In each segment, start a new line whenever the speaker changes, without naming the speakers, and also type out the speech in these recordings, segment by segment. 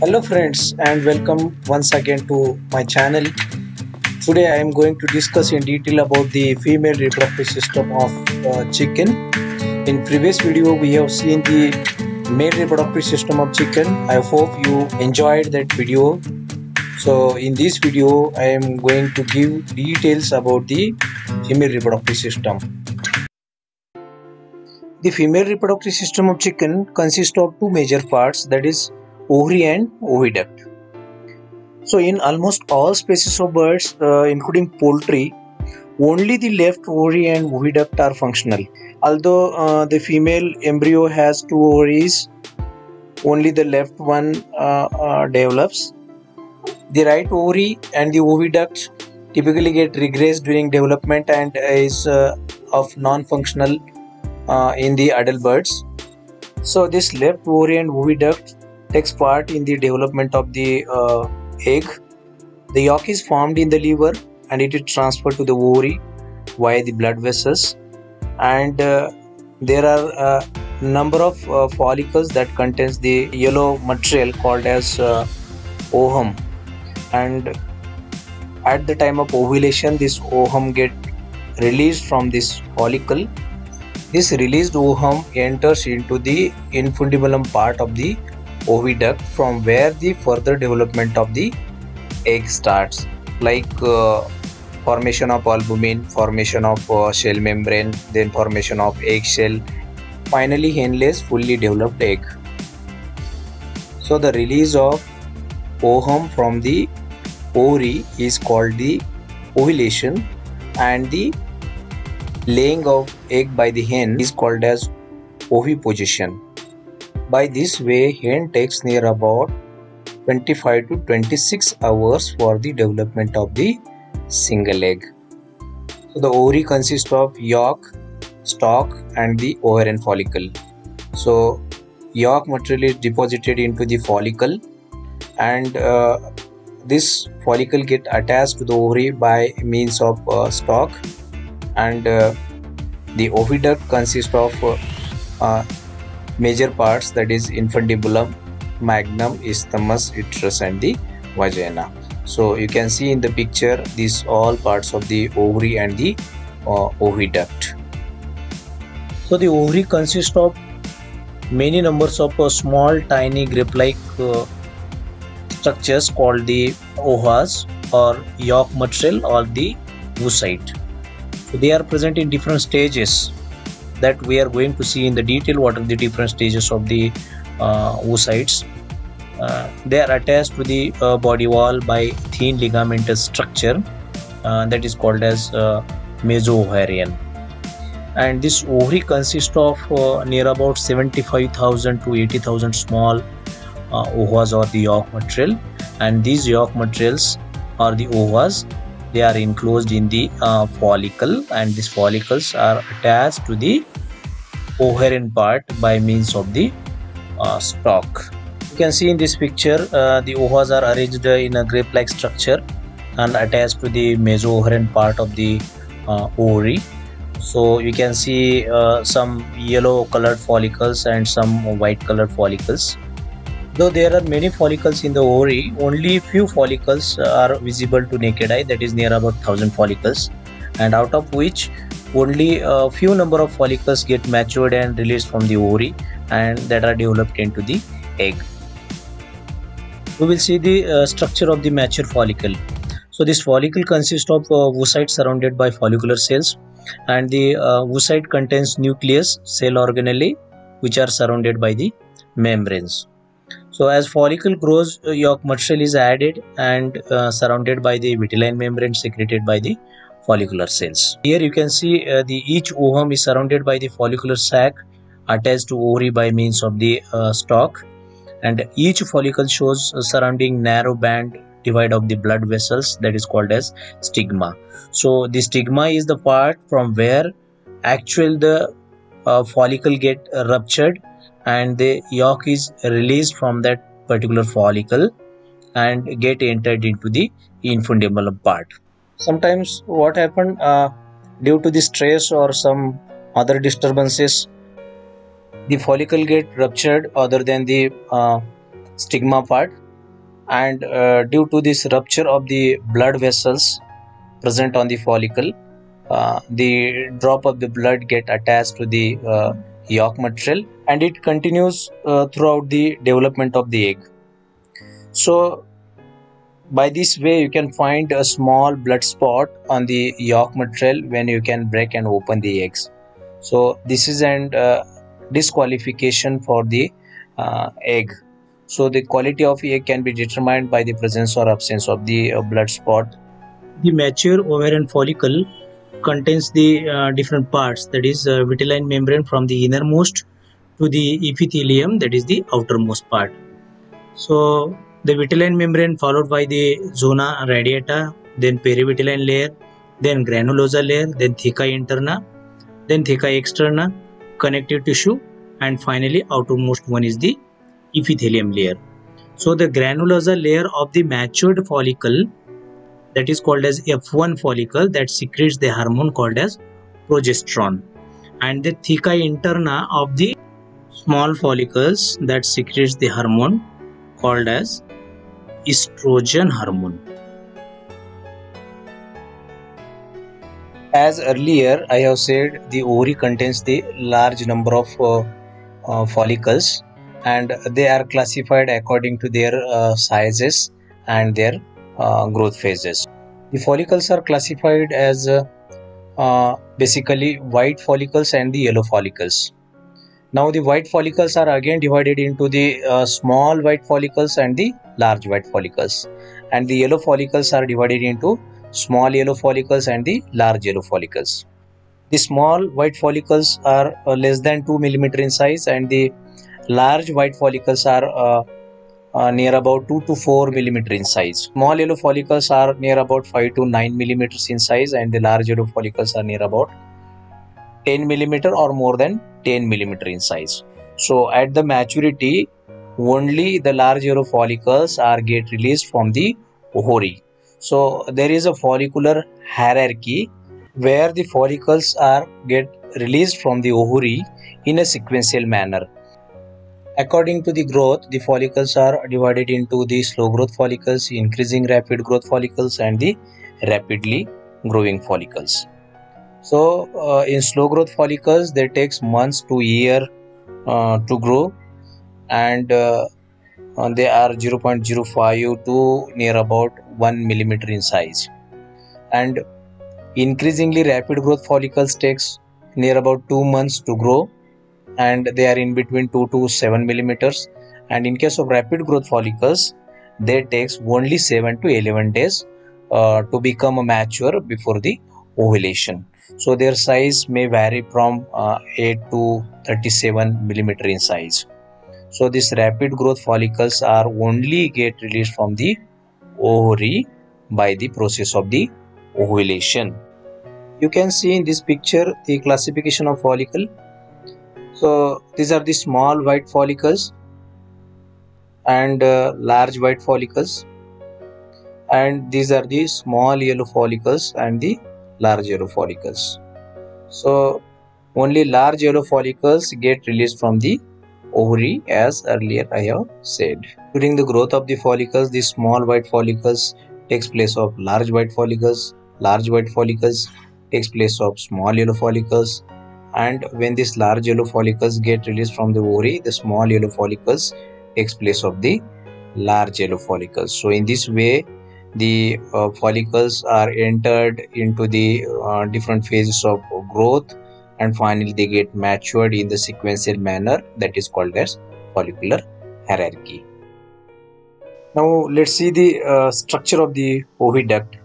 Hello friends and welcome once again to my channel. Today I am going to discuss in detail about the female reproductive system of chicken. In previous video we have seen the male reproductive system of chicken. I hope you enjoyed that video. So in this video I am going to give details about the female reproductive system. The female reproductive system of chicken consists of two major parts, that is ovary and oviduct. So in almost all species of birds, including poultry, only the left ovary and oviduct are functional. Although the female embryo has two ovaries, only the left one develops. The right ovary and the oviduct typically get regressed during development and is of non-functional in the adult birds. So this left ovary and oviduct takes part in the development of the egg. The yolk is formed in the liver and it is transferred to the ovary via the blood vessels, and there are a number of follicles that contains the yellow material called as ovum, and at the time of ovulation this ovum get released from this follicle. This released ovum enters into the infundibulum part of the oviduct, from where the further development of the egg starts, like formation of albumin, formation of shell membrane, then formation of eggshell, finally henless fully developed egg. So the release of ovum from the ovary is called the ovulation, and the laying of egg by the hen is called as oviposition. By this way, hen takes near about 25 to 26 hours for the development of the single egg. So the ovary consists of yolk, stalk and the ovarian follicle. So yolk material is deposited into the follicle, and this follicle get attached to the ovary by means of stalk, and the oviduct consists of major parts, that is infundibulum, magnum, isthmus, uterus and the vagina. So you can see in the picture these all parts of the ovary and the oviduct. So the ovary consists of many numbers of small tiny grape-like structures called the ohas or yolk material or the oocyte. So they are present in different stages that we are going to see in the detail. What are the different stages of the oocytes? They are attached to the body wall by thin ligamentous structure that is called as meso-ovarian. And this ovary consists of near about 75,000 to 80,000 small ovas or the yolk material, and these yolk materials or the ovas, they are enclosed in the follicle, and these follicles are attached to the ovarian part by means of the stalk. You can see in this picture the ovas are arranged in a grape-like structure and attached to the meso-ovarian part of the ovary. So you can see some yellow colored follicles and some white colored follicles. Though there are many follicles in the ovary, only few follicles are visible to naked eye, that is near about 1000 follicles, and out of which only a few number of follicles get matured and released from the ovary and that are developed into the egg. We will see the structure of the mature follicle. So this follicle consists of oocyte surrounded by follicular cells, and the oocyte contains nucleus, cell organelle, which are surrounded by the membranes. So as follicle grows, yolk material is added and surrounded by the vitelline membrane secreted by the follicular cells. Here you can see each ovum is surrounded by the follicular sac attached to ovary by means of the stalk, and each follicle shows a surrounding narrow band divide of the blood vessels that is called as stigma. So the stigma is the part from where the follicle get ruptured and the yolk is released from that particular follicle and get entered into the infundibulum part. Sometimes what happen, due to the stress or some other disturbances, the follicle get ruptured other than the stigma part, and due to this rupture of the blood vessels present on the follicle, the drop of the blood get attached to the yolk material, and it continues throughout the development of the egg. So by this way you can find a small blood spot on the yolk material when you can break and open the eggs. So this is an disqualification for the egg. So the quality of egg can be determined by the presence or absence of the blood spot. The mature ovarian follicle contains the different parts, that is vitelline membrane from the innermost to the epithelium, that is the outermost part. So the vitelline membrane followed by the zona radiata, then perivitelline layer, then granulosa layer, then theca interna, then theca externa, connective tissue, and finally outermost one is the epithelium layer. So the granulosa layer of the matured follicle, that is called as F1 follicle, that secretes the hormone called as progesterone, and the theca interna of the small follicles that secretes the hormone called as estrogen hormone. As earlier I have said, the ovary contains the large number of follicles, and they are classified according to their sizes and their growth phases. The follicles are classified as basically white follicles and the yellow follicles. Now the white follicles are again divided into the small white follicles and the large white follicles, and the yellow follicles are divided into small yellow follicles and the large yellow follicles. The small white follicles are less than 2 mm in size, and the large white follicles are near about 2 to 4 mm in size. Small yellow follicles are near about 5 to 9 mm in size, and the large yellow follicles are near about 10 mm or more than 10 mm in size. So at the maturity, only the large yellow follicles are get released from the ovary. So there is a follicular hierarchy where the follicles are get released from the ovary in a sequential manner. According to the growth, the follicles are divided into the slow growth follicles, increasing rapid growth follicles, and the rapidly growing follicles. So in slow growth follicles, they takes months to year to grow, and they are 0.05 to near about 1 mm in size. And increasingly rapid growth follicles takes near about 2 months to grow, and they are in between 2 to 7 millimeters. And in case of rapid growth follicles, they takes only 7 to 11 days to become mature before the ovulation. So their size may vary from 8 to 37 millimeter in size. So these rapid growth follicles are only get released from the ovary by the process of the ovulation. You can see in this picture the classification of follicle. So these are the small white follicles and large white follicles, and these are the small yellow follicles and the large yellow follicles. So only large yellow follicles get released from the ovary, as earlier I have said. During the growth of the follicles, the small white follicles takes place of large white follicles, large white follicles takes place of small yellow follicles, and when these large yellow follicles get released from the ovary, the small yellow follicles takes place of the large yellow follicles. So in this way, the follicles are entered into the different phases of growth, and finally they get matured in the sequential manner that is called as follicular hierarchy. Now let's see the structure of the oviduct.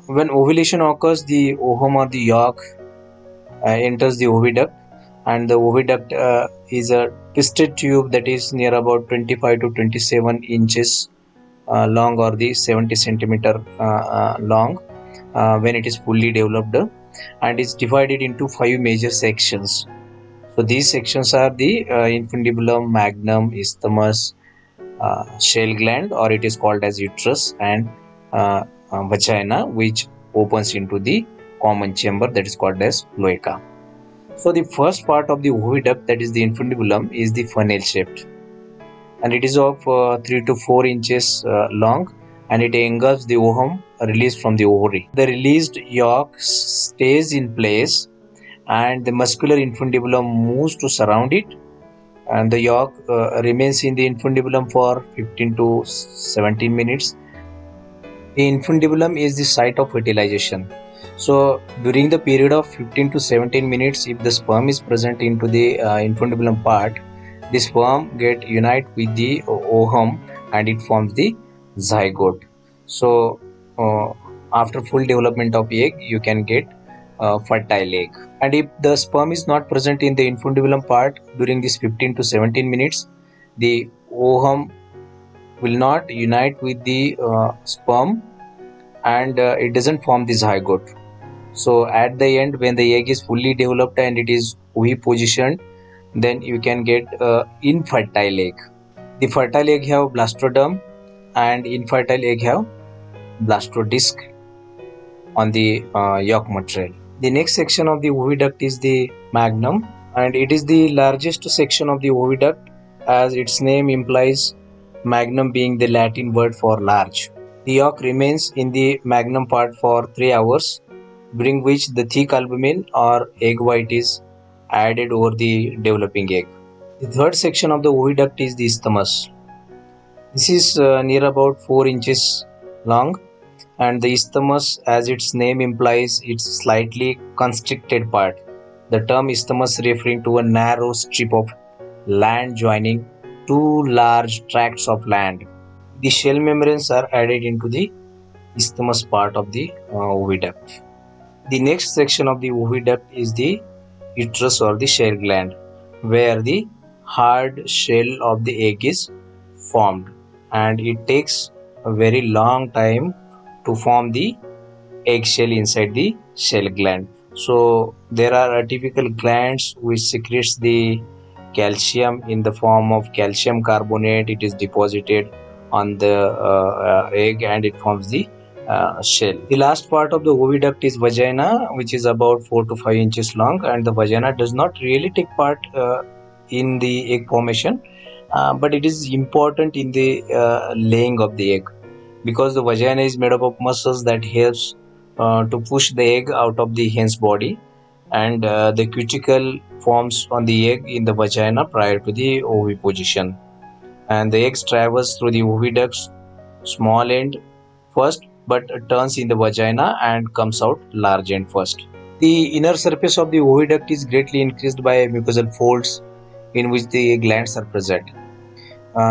When ovulation occurs, the ovum or the yolk enters the oviduct, and the oviduct is a twisted tube that is near about 25 to 27 inches long, or the 70 centimeter long when it is fully developed, and is divided into 5 major sections. So these sections are the infundibulum, magnum, isthmus, shell gland, or it is called as uterus, and vagina, which opens into the common chamber that is called as cloaca. So the first part of the oviduct, that is the infundibulum, is the funnel shaped, and it is of 3 to 4 inches long, and it engulfs the ovum released from the ovary. The released yolk stays in place and the muscular infundibulum moves to surround it, and the yolk remains in the infundibulum for 15 to 17 minutes. The infundibulum is the site of fertilization. So during the period of 15 to 17 minutes, if the sperm is present into the infundibulum part, the sperm get unite with the ovum and it forms the zygote. So after full development of egg, you can get fertile egg. And if the sperm is not present in the infundibulum part during this 15 to 17 minutes, the ovum will not unite with the sperm, and it doesn't form the zygote. So at the end, when the egg is fully developed and it is ovipositioned, then you can get infertile egg. The fertile egg have blastoderm and infertile egg have blastodisc on the yolk material. The next section of the oviduct is the magnum, and it is the largest section of the oviduct, as its name implies, magnum being the Latin word for large. The yolk remains in the magnum part for 3 hours, during which the thick albumin or egg white is added over the developing egg. The third section of the oviduct is the isthmus. This is near about 4 inches long, and the isthmus, as its name implies, it's slightly constricted part. The term isthmus referring to a narrow strip of land joining two large tracts of land. The shell membranes are added into the isthmus part of the oviduct. The next section of the oviduct is the uterus or the shell gland, where the hard shell of the egg is formed, and it takes a very long time to form the eggshell inside the shell gland. So there are atypical glands which secretes the calcium in the form of calcium carbonate. It is deposited on the egg and it forms the shell. The last part of the oviduct is vagina, which is about 4 to 5 inches long, and the vagina does not really take part in the egg formation, but it is important in the laying of the egg, because the vagina is made up of muscles that helps to push the egg out of the hen's body, and the cuticle forms on the egg in the vagina prior to the oviposition, and the eggs travels through the oviduct's small end first, but turns in the vagina and comes out large end first. The inner surface of the oviduct is greatly increased by mucosal folds in which the glands are present.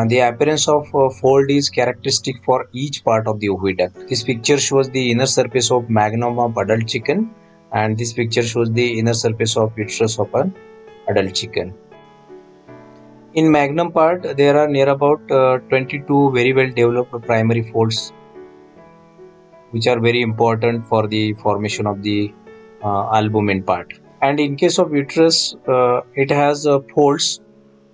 The appearance of fold is characteristic for each part of the oviduct. This picture shows the inner surface of magnum of adult chicken, and this picture shows the inner surface of uterus of an adult chicken. In magnum part, there are near about 22 very well developed primary folds, which are very important for the formation of the albumin part. And in case of uterus, it has folds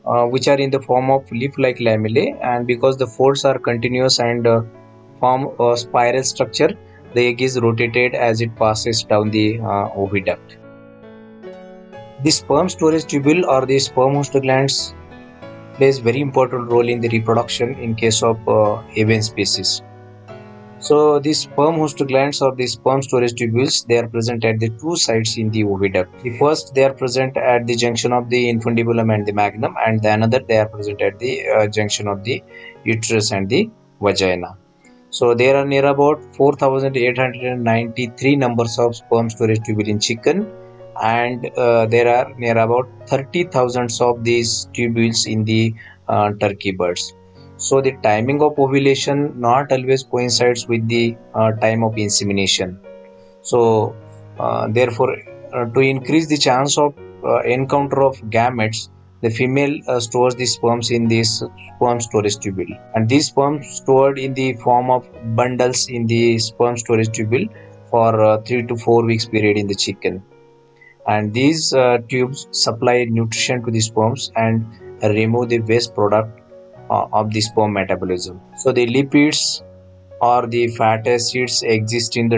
which are in the form of leaf-like lamellae, and because the folds are continuous and form a spiral structure, the egg is rotated as it passes down the oviduct. The sperm storage tubule or the sperm host glands plays very important role in the reproduction in case of avian species. So the sperm host glands or the sperm storage tubules, they are present at the two sides in the oviduct. The first, they are present at the junction of the infundibulum and the magnum, and the another, they are present at the junction of the uterus and the vagina. So there are near about 4,893 numbers of sperm storage tubule in chicken, and there are near about 30,000 of these tubules in the turkey birds. So the timing of ovulation not always coincides with the time of insemination. So therefore, to increase the chance of encounter of gametes, the female stores the sperms in this sperm storage tubule, and these sperms stored in the form of bundles in the sperm storage tubule for 3 to 4 weeks period in the chicken, and these tubes supply nutrition to the sperms and remove the waste product of the sperm metabolism. So the lipids or the fat acids exist in the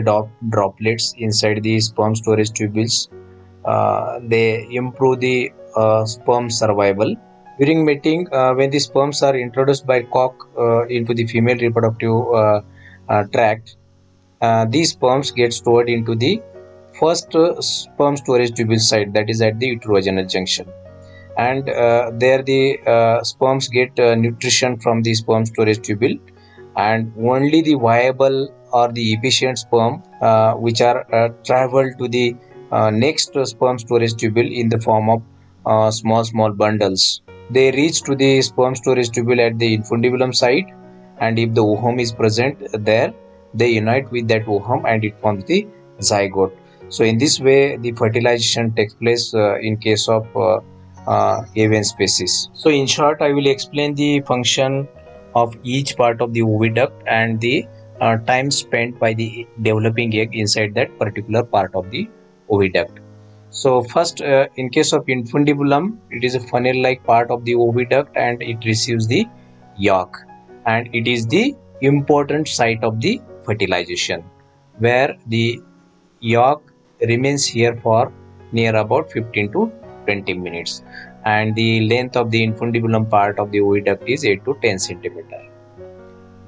droplets inside the sperm storage tubules. They improve the sperm survival, During mating, when the sperms are introduced by cock into the female reproductive tract, these sperms get stored into the first sperm storage tubule site, that is at the uterovaginal junction, and there the sperms get nutrition from the sperm storage tubule, and only the viable or the efficient sperm which are travel to the next sperm storage tubule in the form of small bundles. They reach to the sperm storage tubule at the infundibulum site, and if the ovum is present there, they unite with that ovum and it forms the zygote. So in this way the fertilization takes place in case of avian species. So in short, I will explain the function of each part of the oviduct and the time spent by the developing egg inside that particular part of the oviduct. So first, in case of infundibulum, it is a funnel-like part of the oviduct and it receives the yolk, and it is the important site of the fertilization, where the yolk remains here for near about 15 to 20 minutes, and the length of the infundibulum part of the oviduct is 8 to 10 centimeter.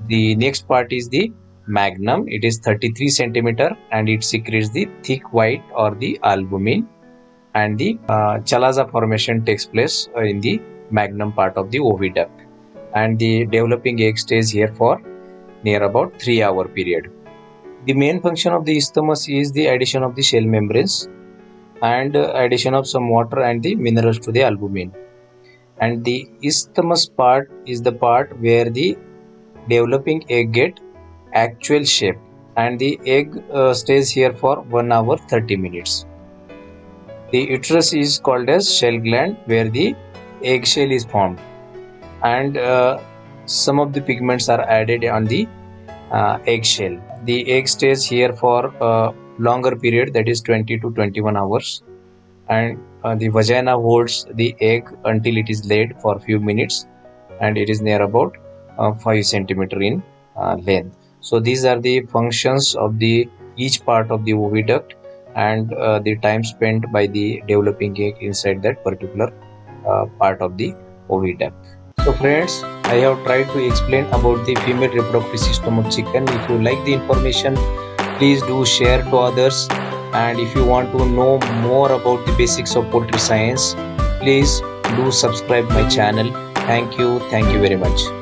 The next part is the magnum. It is 33 centimeter and it secretes the thick white or the albumin, and the chalaza formation takes place in the magnum part of the oviduct, and the developing egg stays here for near about 3-hour period. The main function of the isthmus is the addition of the shell membranes and addition of some water and the minerals to the albumin, and the isthmus part is the part where the developing egg get actual shape, and the egg stays here for 1 hour 30 minutes. The uterus is called as shell gland, where the eggshell is formed, and some of the pigments are added on the eggshell. The egg stays here for a longer period, that is 20 to 21 hours, and the vagina holds the egg until it is laid for a few minutes, and it is near about 5 centimeter in length. So these are the functions of the each part of the oviduct and the time spent by the developing egg inside that particular part of the oviduct. So friends, I have tried to explain about the female reproductive system of chicken. If you like the information, please do share to others, and if you want to know more about the basics of poultry science, please do subscribe my channel. Thank you very much.